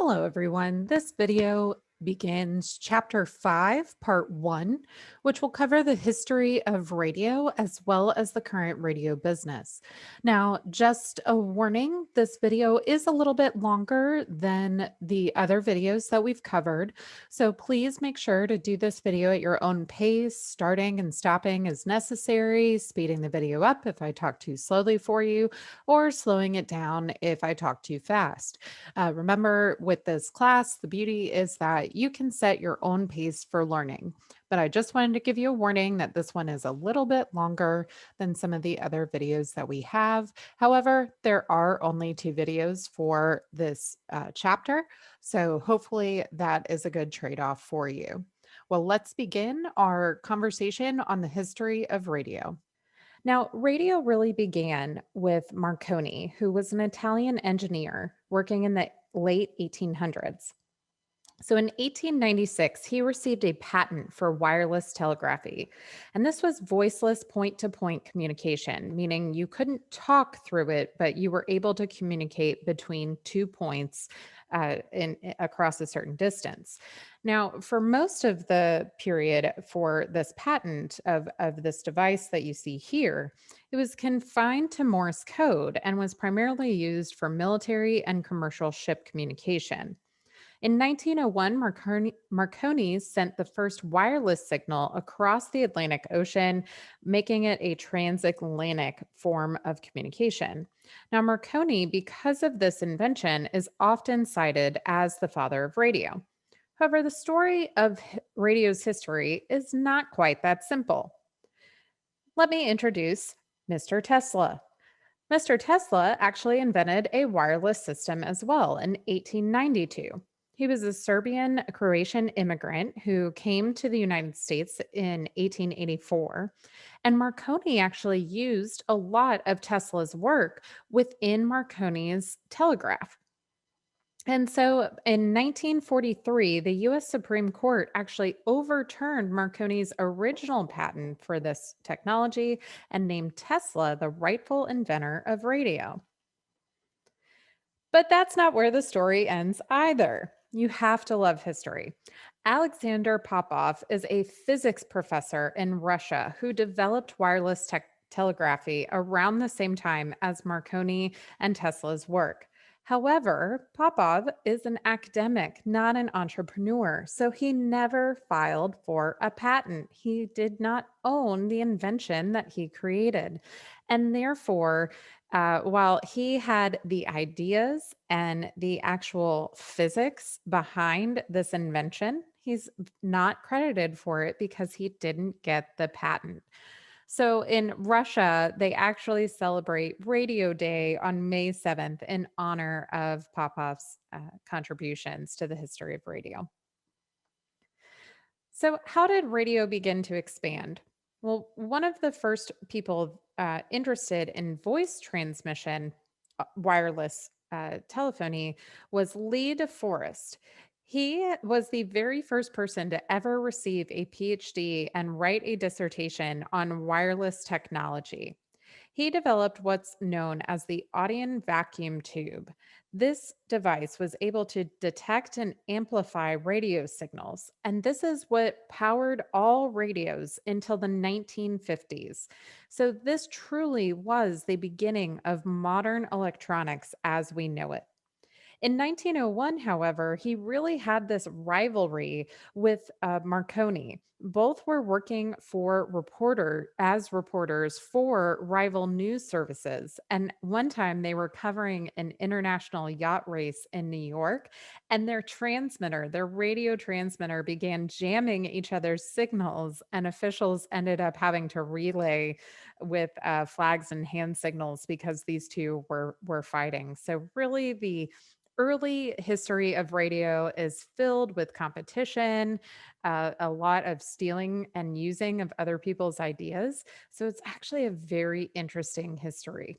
Hello, everyone. This video begins Chapter 5, Part 1, which will cover the history of radio as well as the current radio business. Now, just a warning, this video is a little bit longer than the other videos that we've covered. So please make sure to do this video at your own pace, starting and stopping as necessary, speeding the video up if I talk too slowly for you, or slowing it down if I talk too fast. Remember, with this class, the beauty is that you can set your own pace for learning. But I just wanted to give you a warning that this one is a little bit longer than some of the other videos that we have. However, there are only two videos for this chapter. So hopefully that is a good trade off for you. Well, let's begin our conversation on the history of radio. Now, radio really began with Marconi, who was an Italian engineer working in the late 1800s. So in 1896, he received a patent for wireless telegraphy. And this was voiceless point to point communication, meaning you couldn't talk through it, but you were able to communicate between 2 points across a certain distance. Now, for most of the period for this patent of this device that you see here, it was confined to Morse code and was primarily used for military and commercial ship communication. In 1901, Marconi sent the first wireless signal across the Atlantic Ocean, making it a transatlantic form of communication. Now, Marconi, because of this invention, is often cited as the father of radio. However, the story of radio's history is not quite that simple. Let me introduce Mr. Tesla. Mr. Tesla actually invented a wireless system as well in 1892. He was a Serbian Croatian immigrant who came to the United States in 1884. And Marconi actually used a lot of Tesla's work within Marconi's telegraph. And so in 1943, the US Supreme Court actually overturned Marconi's original patent for this technology and named Tesla the rightful inventor of radio. But that's not where the story ends either. You have to love history. Alexander Popov is a physics professor in Russia who developed wireless telegraphy around the same time as Marconi and Tesla's work. However, Popov is an academic, not an entrepreneur, so he never filed for a patent. He did not own the invention that he created. And therefore, while he had the ideas and the actual physics behind this invention, he's not credited for it because he didn't get the patent. So in Russia, they actually celebrate Radio Day on May 7th in honor of Popov's contributions to the history of radio. So, how did radio begin to expand? Well, one of the first people interested in voice transmission, wireless telephony, was Lee DeForest. He was the very first person to ever receive a PhD and write a dissertation on wireless technology. He developed what's known as the Audion vacuum tube. This device was able to detect and amplify radio signals, and this is what powered all radios until the 1950s. So, this truly was the beginning of modern electronics as we know it. In 1901, however, he really had this rivalry with Marconi. Both were working for reporters for rival news services. And one time they were covering an international yacht race in New York, and their radio transmitter began jamming each other's signals, and officials ended up having to relay with flags and hand signals because these two were fighting. So really the early history of radio is filled with competition, a lot of stealing and using of other people's ideas. So it's actually a very interesting history.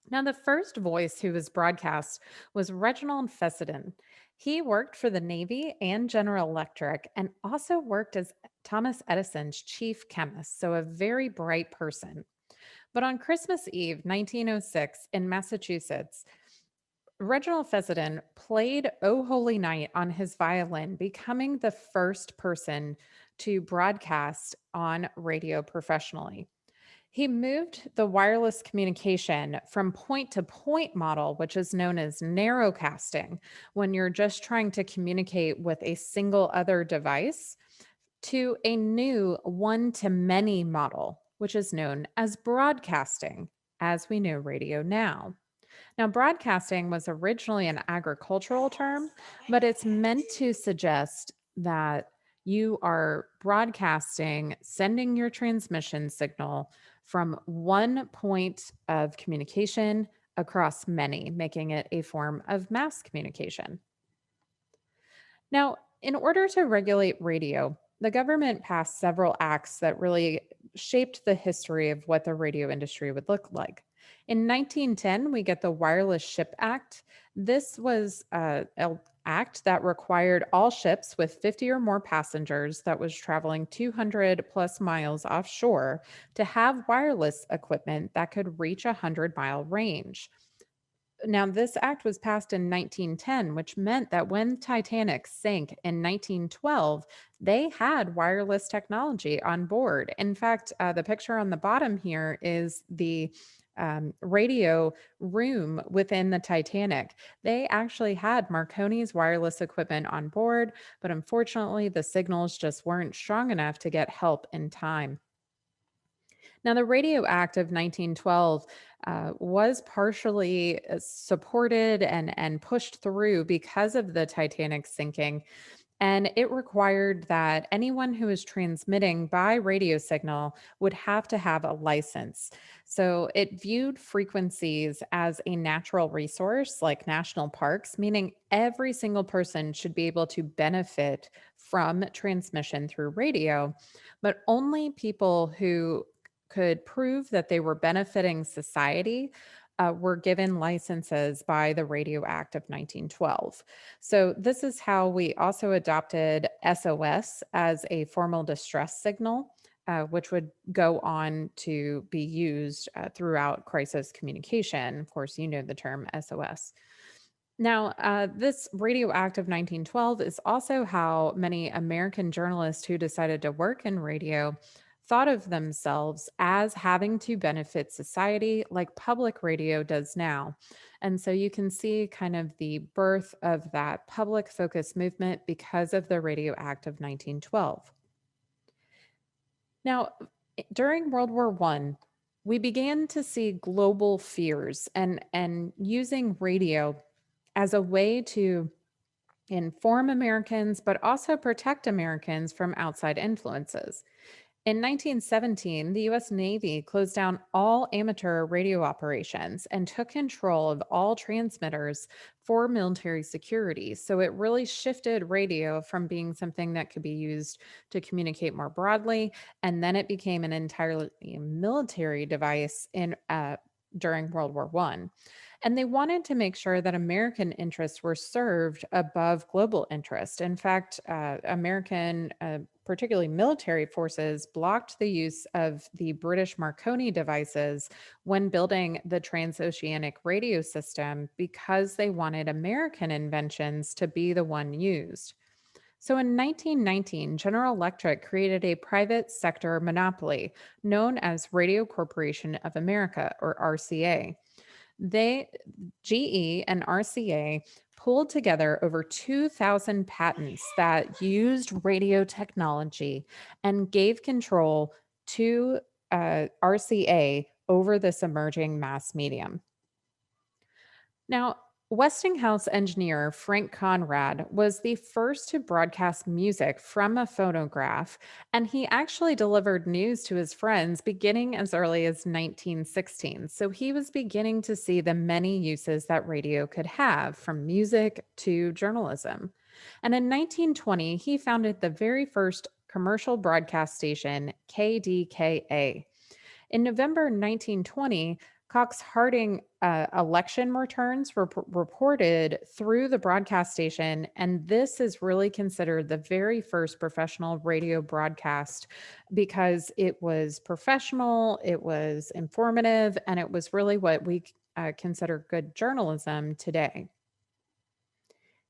Now, the first voice who was broadcast was Reginald Fessenden. He worked for the Navy and General Electric and also worked as Thomas Edison's chief chemist, so a very bright person. But on Christmas Eve, 1906, in Massachusetts, Reginald Fessenden played "O Holy Night" on his violin, becoming the first person to broadcast on radio professionally. He moved the wireless communication from point to point model, which is known as narrowcasting, when you're just trying to communicate with a single other device, to a new one to many model, which is known as broadcasting, as we know radio now. Now, broadcasting was originally an agricultural term, but it's meant to suggest that you are broadcasting, sending your transmission signal from one point of communication across many, making it a form of mass communication. Now, in order to regulate radio, the government passed several acts that really shaped the history of what the radio industry would look like. In 1910, we get the Wireless Ship Act. This was an act that required all ships with 50 or more passengers that was traveling 200 plus miles offshore to have wireless equipment that could reach a 100-mile range. Now, this act was passed in 1910, which meant that when Titanic sank in 1912, they had wireless technology on board. In fact, the picture on the bottom here is the radio room within the Titanic. They actually had Marconi's wireless equipment on board, but unfortunately, the signals just weren't strong enough to get help in time. Now, the Radio Act of 1912 was partially supported and pushed through because of the Titanic sinking. And it required that anyone who is transmitting by radio signal would have to have a license. So it viewed frequencies as a natural resource like national parks, meaning every single person should be able to benefit from transmission through radio, but only people who could prove that they were benefiting society were given licenses by the Radio Act of 1912. So, this is how we also adopted SOS as a formal distress signal, which would go on to be used throughout crisis communication. Of course, you know the term SOS. Now, this Radio Act of 1912 is also how many American journalists who decided to work in radio thought of themselves as having to benefit society like public radio does now. And so you can see kind of the birth of that public focus movement because of the Radio Act of 1912. Now, during World War One, we began to see global fears and using radio as a way to inform Americans, but also protect Americans from outside influences. In 1917, the US Navy closed down all amateur radio operations and took control of all transmitters for military security. So it really shifted radio from being something that could be used to communicate more broadly, and then it became an entirely military device in during World War One. And they wanted to make sure that American interests were served above global interest. In fact, American, particularly military forces, blocked the use of the British Marconi devices when building the transoceanic radio system because they wanted American inventions to be the one used. So in 1919, General Electric created a private sector monopoly known as Radio Corporation of America, or RCA. They, GE and RCA, pulled together over 2,000 patents that used radio technology and gave control to RCA over this emerging mass medium. Now, Westinghouse engineer Frank Conrad was the first to broadcast music from a phonograph, and he actually delivered news to his friends beginning as early as 1916. So he was beginning to see the many uses that radio could have, from music to journalism. And in 1920, he founded the very first commercial broadcast station, KDKA. In November 1920, Cox Harding election returns were reported through the broadcast station, and this is really considered the very first professional radio broadcast because it was professional, it was informative, and it was really what we consider good journalism today.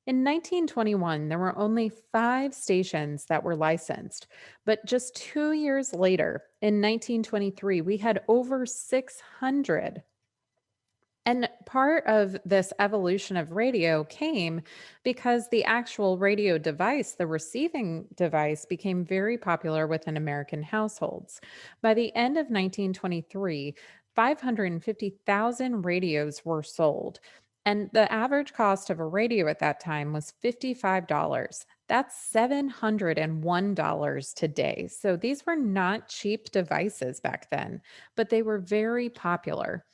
In 1921, there were only 5 stations that were licensed. But just 2 years later, in 1923, we had over 600. And part of this evolution of radio came because the actual radio device, the receiving device, became very popular within American households. By the end of 1923, 550,000 radios were sold. And the average cost of a radio at that time was $55. That's $701 today. So these were not cheap devices back then, but they were very popular.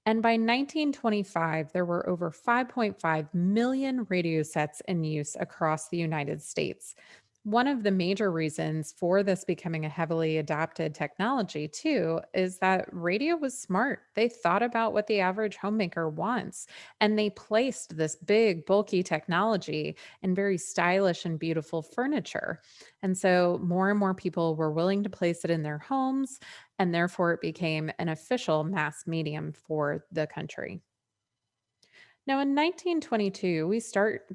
And by 1925, there were over 5.5 million radio sets in use across the United States. One of the major reasons for this becoming a heavily adopted technology, too, is that radio was smart. They thought about what the average homemaker wants, and they placed this big, bulky technology in very stylish and beautiful furniture. And so more and more people were willing to place it in their homes, and therefore it became an official mass medium for the country. Now, in 1922, we start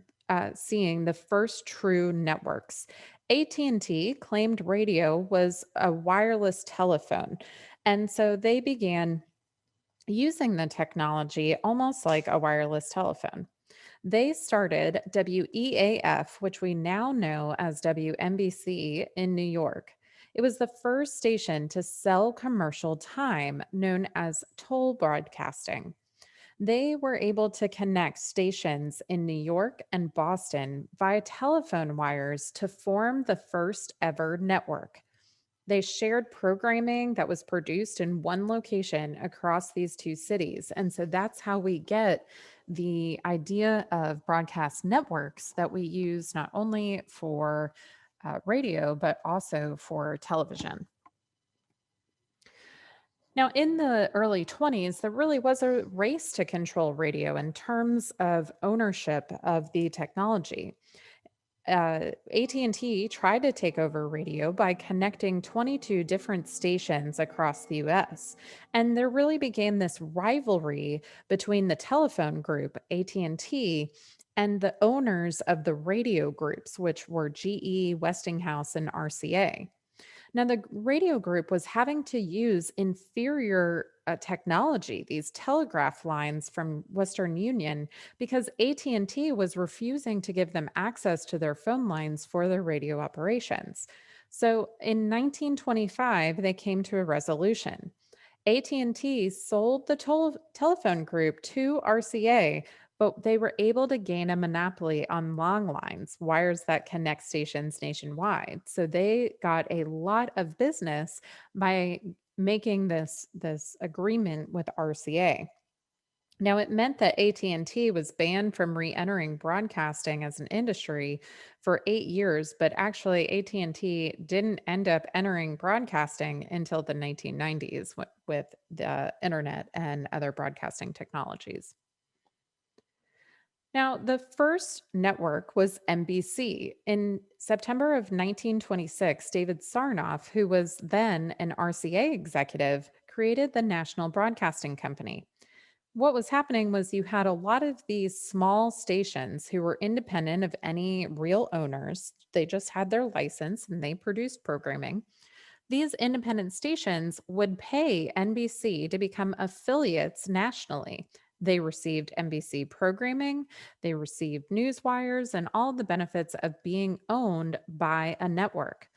seeing the first true networks. AT&T claimed radio was a wireless telephone, and so they began using the technology almost like a wireless telephone. They started WEAF, which we now know as WNBC, in New York. It was the first station to sell commercial time, known as toll broadcasting. They were able to connect stations in New York and Boston via telephone wires to form the first ever network. They shared programming that was produced in one location across these two cities. And so that's how we get the idea of broadcast networks that we use not only for radio, but also for television. Now, in the early 20s, there really was a race to control radio in terms of ownership of the technology. AT&T tried to take over radio by connecting 22 different stations across the US. And there really began this rivalry between the telephone group, AT&T, and the owners of the radio groups, which were GE, Westinghouse, and RCA. Now, the radio group was having to use inferior technology, these telegraph lines from Western Union, because AT&T was refusing to give them access to their phone lines for their radio operations. So in 1925, they came to a resolution. AT&T sold the telephone group to RCA, but they were able to gain a monopoly on long lines, wires that connect stations nationwide. So they got a lot of business by making this agreement with RCA. Now, it meant that AT&T was banned from re-entering broadcasting as an industry for 8 years, but actually AT&T didn't end up entering broadcasting until the 1990s with the internet and other broadcasting technologies. Now, the first network was NBC. In September of 1926, David Sarnoff, who was then an RCA executive, created the National Broadcasting Company. What was happening was you had a lot of these small stations who were independent of any real owners. They just had their license and they produced programming. These independent stations would pay NBC to become affiliates nationally. They received NBC programming, they received news wires, and all the benefits of being owned by a network.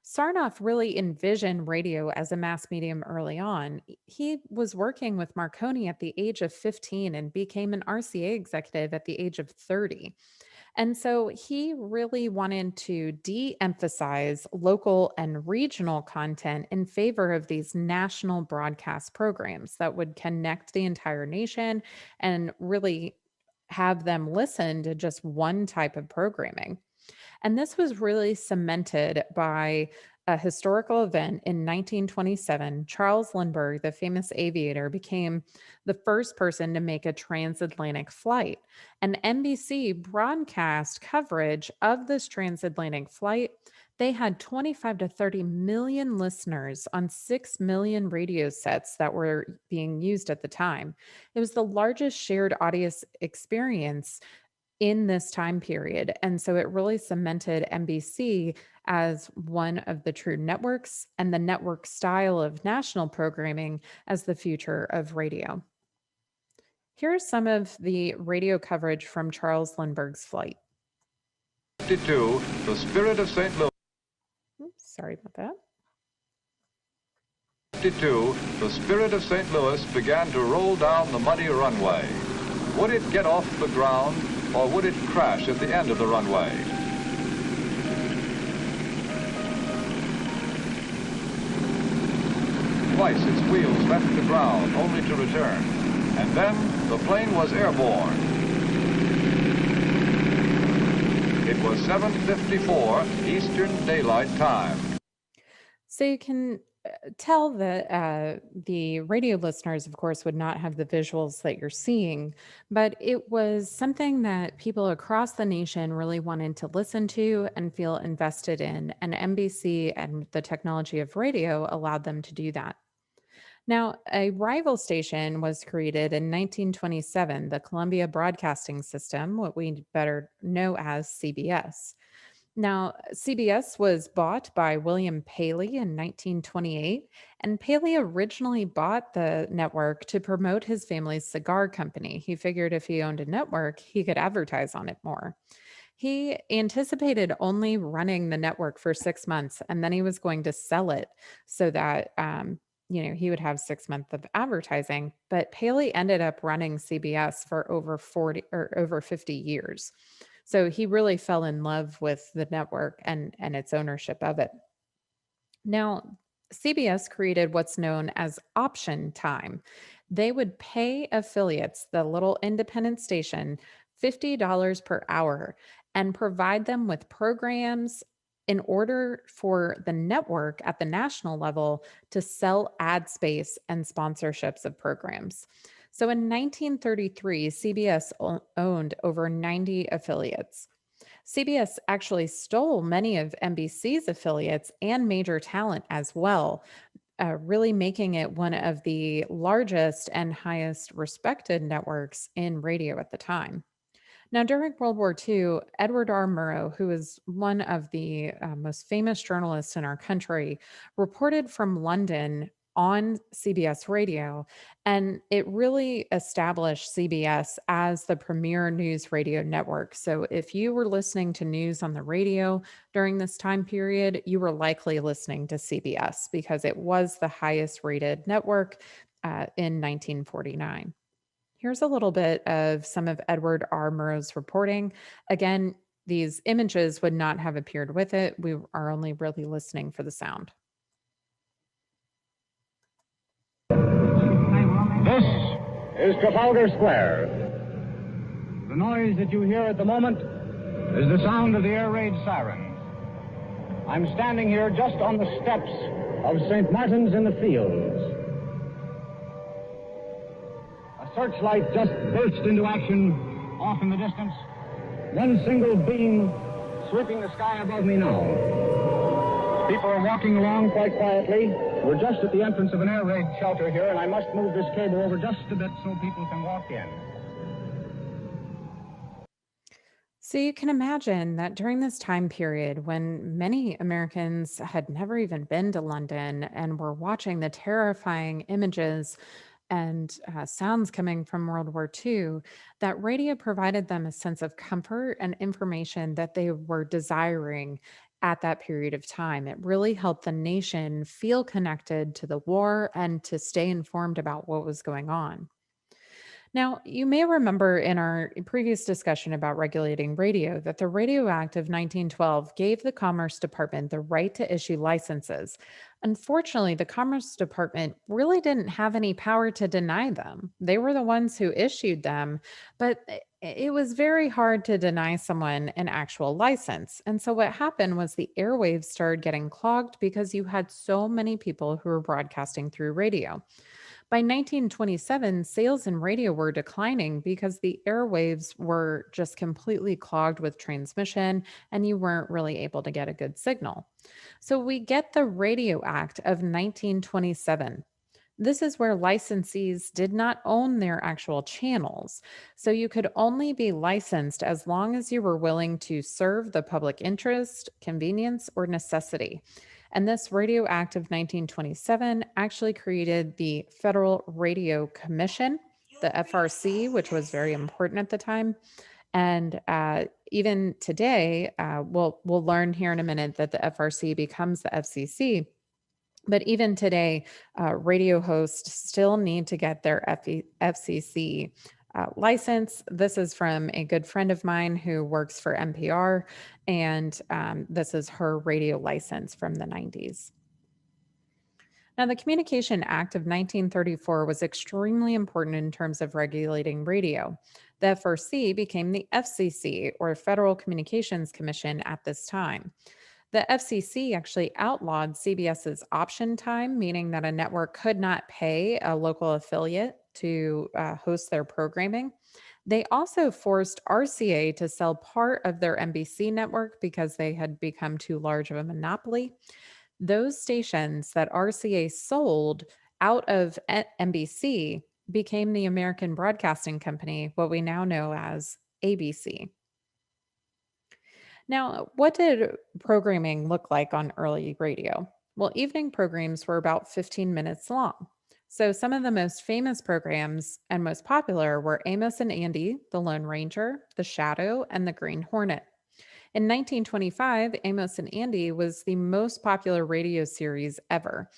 Sarnoff really envisioned radio as a mass medium early on. He was working with Marconi at the age of 15 and became an RCA executive at the age of 30. And so he really wanted to de emphasize local and regional content in favor of these national broadcast programs that would connect the entire nation and really have them listen to just one type of programming. And this was really cemented by a historical event in 1927, Charles Lindbergh, the famous aviator, became the first person to make a transatlantic flight. And NBC broadcast coverage of this transatlantic flight. They had 25 to 30 million listeners on 6 million radio sets that were being used at the time. It was the largest shared audience experience in this time period. And so it really cemented NBC as one of the true networks and the network style of national programming as the future of radio. Here's some of the radio coverage from Charles Lindbergh's flight. 52, the Spirit of St. Louis. Oops, sorry about that. 52, the Spirit of St. Louis began to roll down the muddy runway. Would it get off the ground, or would it crash at the end of the runway? Twice its wheels left the ground, only to return. And then the plane was airborne. It was 7:54 Eastern Daylight Time. So you can tell that the radio listeners, of course, would not have the visuals that you're seeing, but it was something that people across the nation really wanted to listen to and feel invested in. And NBC and the technology of radio allowed them to do that. Now, a rival station was created in 1927, the Columbia Broadcasting System, what we better know as CBS. Now, CBS was bought by William Paley in 1928, and Paley originally bought the network to promote his family's cigar company. He figured if he owned a network, he could advertise on it more. He anticipated only running the network for 6 months, and then he was going to sell it so that he would have 6 months of advertising. But Paley ended up running CBS for over 40 or over 50 years. So he really fell in love with the network and its ownership of it. Now, CBS created what's known as option time. They would pay affiliates, the little independent station, $50 per hour and provide them with programs in order for the network at the national level to sell ad space and sponsorships of programs. So in 1933, CBS owned over 90 affiliates. CBS actually stole many of NBC's affiliates and major talent as well, really making it one of the largest and highest respected networks in radio at the time. Now, during World War II, Edward R. Murrow, who is one of the most famous journalists in our country, reported from London on CBS radio, and it really established CBS as the premier news radio network. So if you were listening to news on the radio during this time period, you were likely listening to CBS because it was the highest rated network in 1949. Here's a little bit of some of Edward R. Murrow's reporting. Again, these images would not have appeared with it. We are only really listening for the sound. This is Trafalgar Square. The noise that you hear at the moment is the sound of the air raid sirens. I'm standing here just on the steps of St. Martin's in the Fields. A searchlight just burst into action off in the distance. One single beam sweeping the sky above me now. People are walking along quite quietly. We're just at the entrance of an air raid shelter here, and I must move this cable over just a bit so people can walk in. So you can imagine that during this time period when many Americans had never even been to London and were watching the terrifying images and sounds coming from World War II, that radio provided them a sense of comfort and information that they were desiring at that period of time. It really helped the nation feel connected to the war and to stay informed about what was going on. Now, you may remember in our previous discussion about regulating radio that the Radio Act of 1912 gave the Commerce Department the right to issue licenses. Unfortunately, the Commerce Department really didn't have any power to deny them. They were the ones who issued them, but It was very hard to deny someone an actual license. And so what happened was the airwaves started getting clogged because you had so many people who were broadcasting through radio. By 1927, sales in radio were declining because the airwaves were just completely clogged with transmission and you weren't really able to get a good signal. So we get the Radio Act of 1927. This is where licensees did not own their actual channels. So you could only be licensed as long as you were willing to serve the public interest, convenience, or necessity. And this Radio Act of 1927 actually created the Federal Radio Commission, the FRC, which was very important at the time. And even today, we'll learn here in a minute that the FRC becomes the FCC. But even today, radio hosts still need to get their FCC license. This is from a good friend of mine who works for NPR, and this is her radio license from the 90s. Now, the Communication Act of 1934 was extremely important in terms of regulating radio. The FRC became the FCC, or Federal Communications Commission, at this time. The FCC actually outlawed CBS's option time, meaning that a network could not pay a local affiliate to host their programming. They also forced RCA to sell part of their NBC network because they had become too large of a monopoly. Those stations that RCA sold out of NBC became the American Broadcasting Company, what we now know as ABC. Now, what did programming look like on early radio? Well, evening programs were about 15 minutes long. So some of the most famous programs and most popular were Amos and Andy, The Lone Ranger, The Shadow, and The Green Hornet. In 1925, Amos and Andy was the most popular radio series ever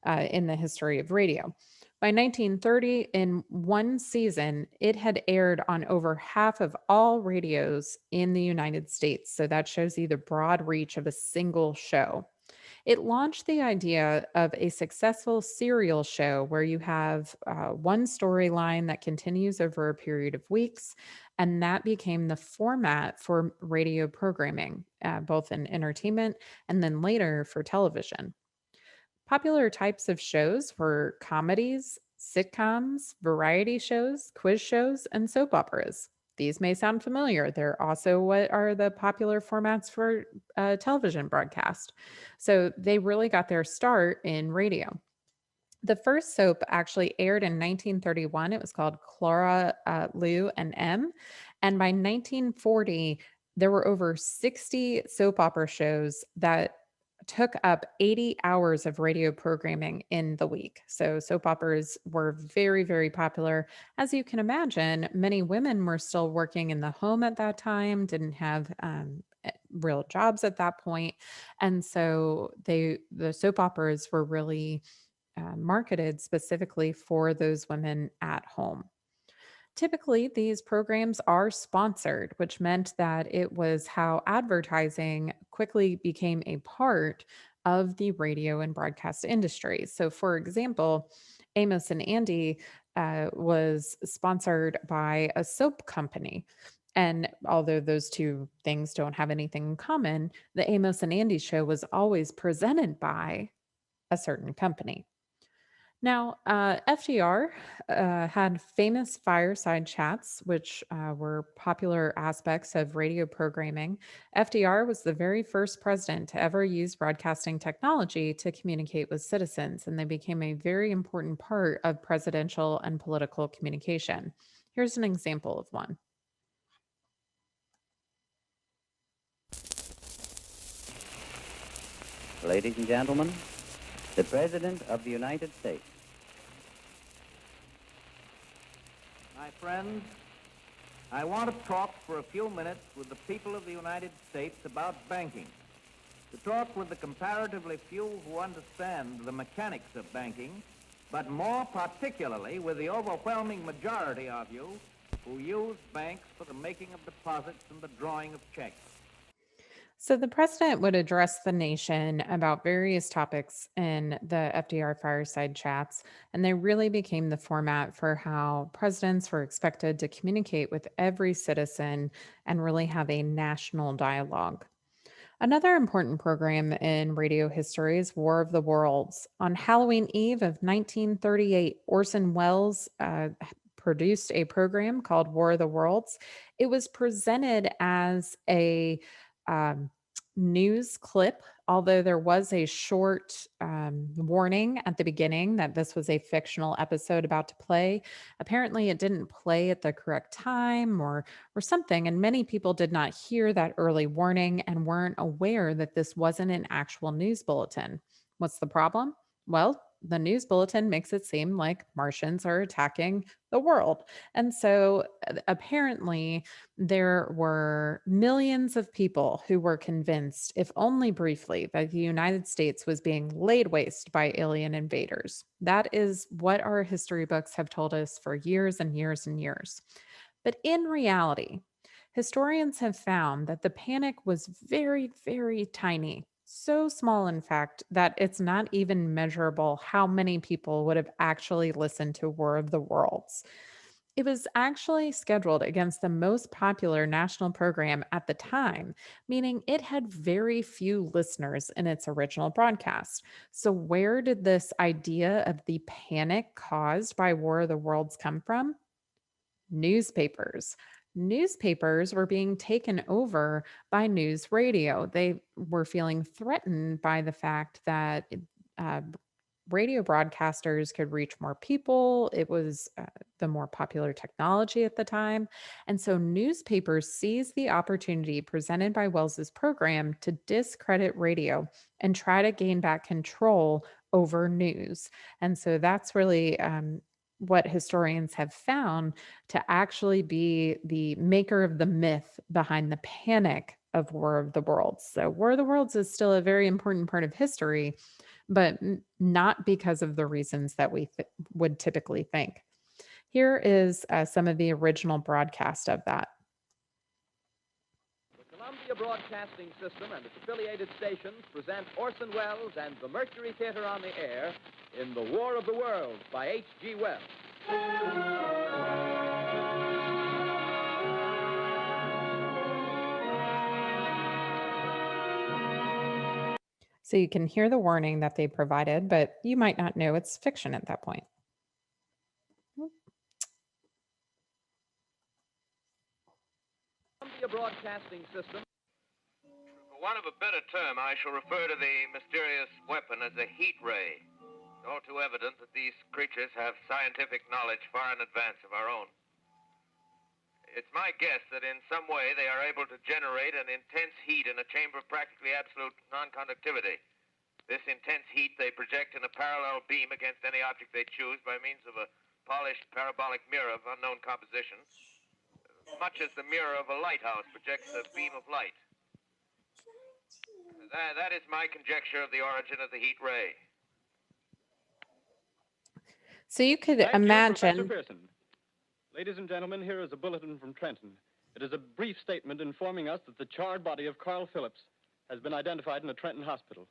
in the history of radio. By 1930, in one season, it had aired on over half of all radios in the United States. So that shows you the broad reach of a single show. It launched the idea of a successful serial show where you have one storyline that continues over a period of weeks. And that became the format for radio programming, both in entertainment and then later for television. Popular types of shows were comedies, sitcoms, variety shows, quiz shows, and soap operas. These may sound familiar. They're also what are the popular formats for television broadcast. So they really got their start in radio. The first soap actually aired in 1931. It was called Clara, Lou, and M. And by 1940, there were over 60 soap opera shows that took up 80 hours of radio programming in the week. So soap operas were very, very popular. As you can imagine, many women were still working in the home at that time, didn't have real jobs at that point. And so the soap operas were really marketed specifically for those women at home. Typically, these programs are sponsored, which meant that it was how advertising quickly became a part of the radio and broadcast industry. So, for example, Amos and Andy was sponsored by a soap company. And although those two things don't have anything in common, the Amos and Andy show was always presented by a certain company. Now, FDR had famous fireside chats, which were popular aspects of radio programming. FDR was the very first president to ever use broadcasting technology to communicate with citizens, and they became a very important part of presidential and political communication. Here's an example of one. Ladies and gentlemen, the President of the United States. My friends, I want to talk for a few minutes with the people of the United States about banking. To talk with the comparatively few who understand the mechanics of banking, but more particularly with the overwhelming majority of you who use banks for the making of deposits and the drawing of checks. So the president would address the nation about various topics in the FDR fireside chats, and they really became the format for how presidents were expected to communicate with every citizen and really have a national dialogue. Another important program in radio history is War of the Worlds. On Halloween Eve of 1938, Orson Welles produced a program called War of the Worlds. It was presented as a um, news clip, although there was a short warning at the beginning that this was a fictional episode about to play. Apparently, it didn't play at the correct time or something. And many people did not hear that early warning and weren't aware that this wasn't an actual news bulletin. What's the problem? Well, the news bulletin makes it seem like Martians are attacking the world. And so apparently, there were millions of people who were convinced, if only briefly, that the United States was being laid waste by alien invaders. That is what our history books have told us for years and years and years. But in reality, historians have found that the panic was very, very tiny. So small, in fact, that it's not even measurable how many people would have actually listened to War of the Worlds. It was actually scheduled against the most popular national program at the time, meaning it had very few listeners in its original broadcast. So, where did this idea of the panic caused by War of the Worlds come from? Newspapers. Newspapers were being taken over by news radio. They were feeling threatened by the fact that uh, radio broadcasters could reach more people. It was the more popular technology at the time. And so newspapers seized the opportunity presented by Wells's program to discredit radio and try to gain back control over news. And so that's really what historians have found to actually be the maker of the myth behind the panic of War of the Worlds. So, War of the Worlds is still a very important part of history, but not because of the reasons that we would typically think. Here is some of the original broadcast of that. The Columbia Broadcasting System and its affiliated stations present Orson Welles and the Mercury Theater on the air in The War of the Worlds by H.G. Wells. So you can hear the warning that they provided, but you might not know it's fiction at that point. Columbia Broadcasting System. For want of a better term, I shall refer to the mysterious weapon as a heat ray. It's all too evident that these creatures have scientific knowledge far in advance of our own. It's my guess that in some way they are able to generate an intense heat in a chamber of practically absolute non-conductivity. This intense heat they project in a parallel beam against any object they choose by means of a polished parabolic mirror of unknown composition, much as the mirror of a lighthouse projects a beam of light. That is my conjecture of the origin of the heat ray. So you could Thank imagine. you, Professor Pearson. Ladies and gentlemen, here is a bulletin from Trenton. It is a brief statement informing us that the charred body of Carl Phillips has been identified in a Trenton hospital.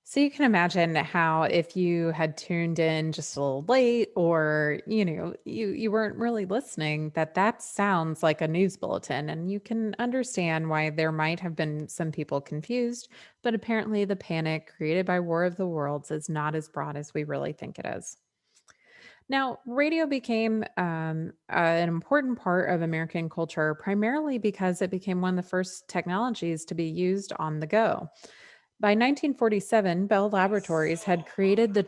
So you can imagine how if you had tuned in just a little late or, you weren't really listening, that sounds like a news bulletin. And you can understand why there might have been some people confused, but apparently the panic created by War of the Worlds is not as broad as we really think it is. Now, radio became an important part of American culture, primarily because it became one of the first technologies to be used on the go. By 1947, Bell Laboratories had created the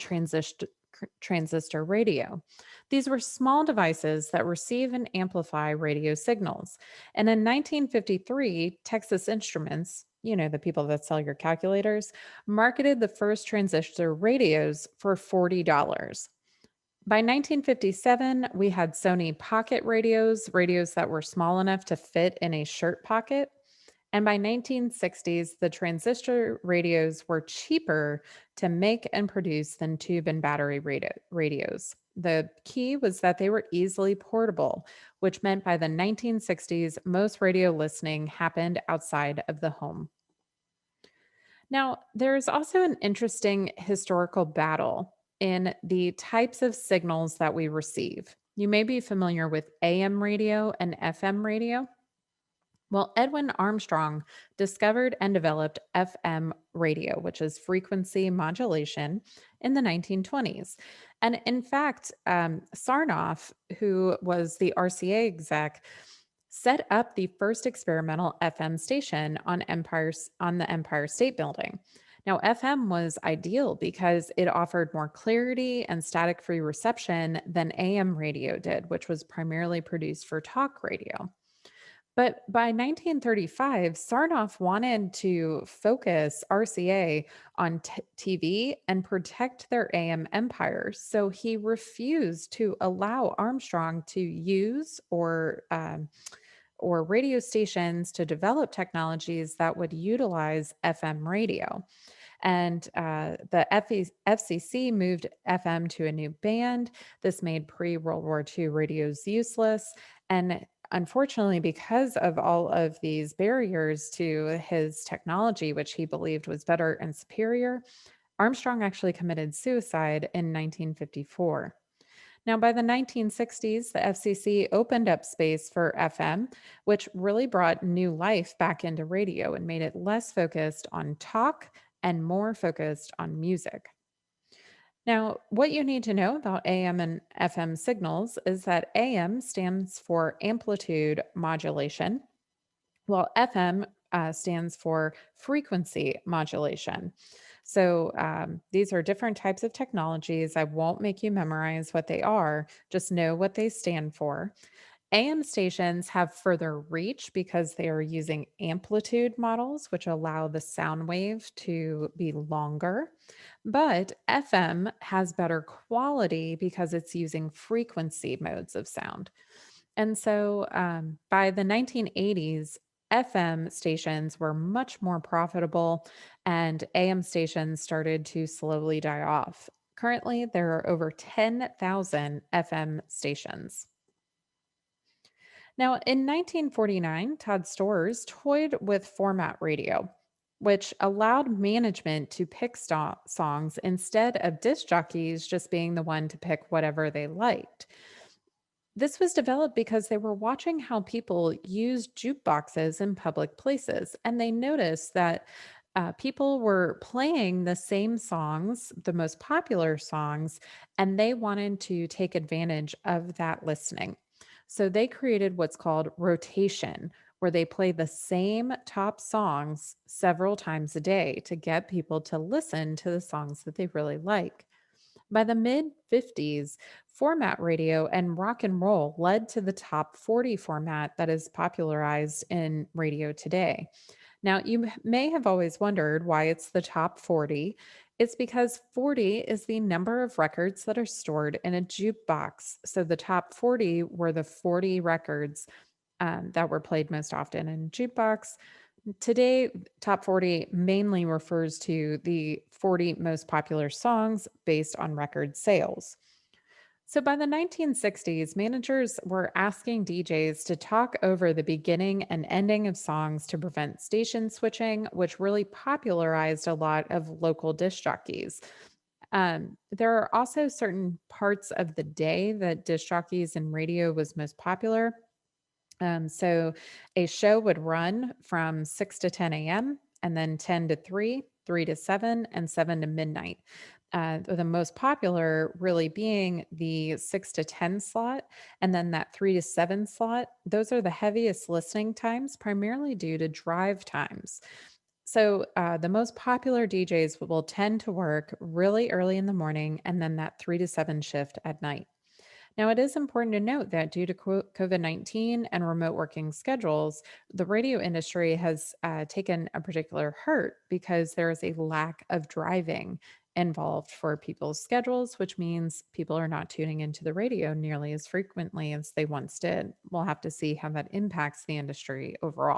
transistor radio. These were small devices that receive and amplify radio signals. And in 1953, Texas Instruments, the people that sell your calculators, marketed the first transistor radios for $40. By 1957, we had Sony pocket radios that were small enough to fit in a shirt pocket. And by 1960s, the transistor radios were cheaper to make and produce than tube and battery radios. The key was that they were easily portable, which meant by the 1960s, most radio listening happened outside of the home. Now, there's also an interesting historical battle in the types of signals that we receive. You may be familiar with AM radio and FM radio. Well, Edwin Armstrong discovered and developed FM radio, which is frequency modulation, in the 1920s. And in fact, Sarnoff, who was the RCA exec, set up the first experimental FM station on the Empire State Building. Now, FM was ideal because it offered more clarity and static free reception than AM radio did, which was primarily produced for talk radio. But by 1935, Sarnoff wanted to focus RCA on TV and protect their AM empire. So he refused to allow Armstrong to use or radio stations to develop technologies that would utilize FM radio. And the FCC moved FM to a new band. This made pre World War II radios useless. And unfortunately, because of all of these barriers to his technology, which he believed was better and superior, Armstrong actually committed suicide in 1954. Now, by the 1960s, the FCC opened up space for FM, which really brought new life back into radio and made it less focused on talk and more focused on music. Now, what you need to know about AM and FM signals is that AM stands for amplitude modulation, while FM stands for frequency modulation. So these are different types of technologies. I won't make you memorize what they are, just know what they stand for. AM stations have further reach because they are using amplitude models, which allow the sound wave to be longer. But FM has better quality because it's using frequency modes of sound. And so by the 1980s, FM stations were much more profitable and AM stations started to slowly die off. Currently, there are over 10,000 FM stations. Now, in 1949, Todd Storrs toyed with format radio, which allowed management to pick songs instead of disc jockeys just being the one to pick whatever they liked. This was developed because they were watching how people used jukeboxes in public places, and they noticed that people were playing the same songs, the most popular songs, and they wanted to take advantage of that listening. So they created what's called rotation, where they play the same top songs several times a day to get people to listen to the songs that they really like. By the mid 50s, format radio and rock and roll led to the top 40 format that is popularized in radio today. Now, you may have always wondered why it's the top 40. It's because 40 is the number of records that are stored in a jukebox. So the top 40 were the 40 records that were played most often in jukebox. Today, top 40 mainly refers to the 40 most popular songs based on record sales. So by the 1960s, managers were asking DJs to talk over the beginning and ending of songs to prevent station switching, which really popularized a lot of local disc jockeys. There are also certain parts of the day that disc jockeys and radio was most popular. So a show would run from 6 to 10 a.m. and then 10 to 3, 3 to 7, and 7 to midnight. The most popular really being the 6 to 10 slot, and then that 3 to 7 slot. Those are the heaviest listening times, primarily due to drive times. So the most popular DJs will tend to work really early in the morning and then that 3 to 7 shift at night. Now, it is important to note that due to COVID 19 and remote working schedules, the radio industry has taken a particular hurt because there is a lack of driving involved for people's schedules, which means people are not tuning into the radio nearly as frequently as they once did. We'll have to see how that impacts the industry overall.